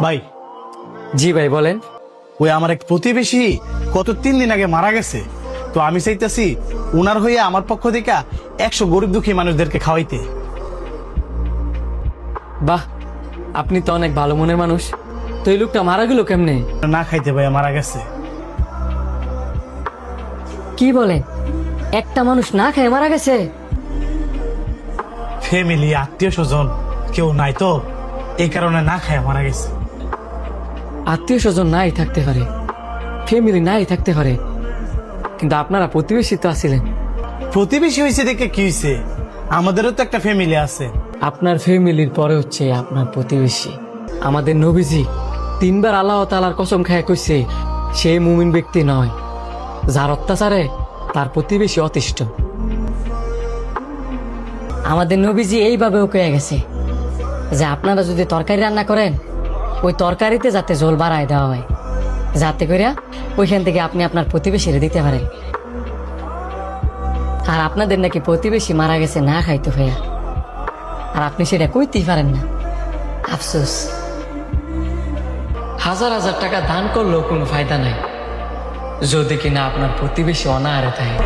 ভাই, জি ভাই বলেন। ওই আমার এক প্রতিবেশী গত 3 দিন আগে মারা গেছে। তো আমি চাইতেছি উনার হইয়া আমার পক্ষ থেকে 100 গরিব দুঃখী মানুষদেরকে খাওয়াইতে। বাহ, আপনি তো অনেক ভালো মনের মানুষ। তো এই লোকটা মারা গেল কেমনে? না খাইতে ভাইয়া মারা গেছে। কি বলেন, একটা মানুষ না খেয়ে মারা গেছে? ফ্যামিলি আত্মীয় স্বজন কেউ নাই তো, এই কারণে না খায় মারা গেছে। আত্মীয় স্বজন নাই থাকতে পারে, ফ্যামিলি নাই থাকতে পারে, কিন্তু আপনারা প্রতিবেশী তো আছিলেন। প্রতিবেশী হয়েছে দেখে কি হয়েছে, আমাদেরও তো একটা ফ্যামিলি আছে। আপনার ফ্যামিলির পরে হচ্ছে আপনার প্রতিবেশী। আমাদের নবীজি 3বার আল্লাহ তাআলার কসম খায় কইছে, সে মুমিন ব্যক্তি নয় যার অত্যাচারে তার প্রতিবেশী অতিষ্ঠ। আমাদের নবীজি এইভাবেও কয়ে গেছে যে আপনারা যদি তরকারি রান্না করেন, ওই তরকারিতে যাতে ঝোল বাড়ায় দেওয়া হয়, যাতে করে ওইখান থেকে আপনি আপনার প্রতিবেশীরে দিতে পারেন। আর আপনাদের নাকি প্রতিবেশী মারা গেছে না খাইতে হইয়া, আর আপনি সেটা কইতেই পারেন না। আফসোস। হাজার হাজার টাকা দান করলেও কোনো ফায়দা নাই যদি কিনা আপনার প্রতিবেশী অনাহারে থাকে।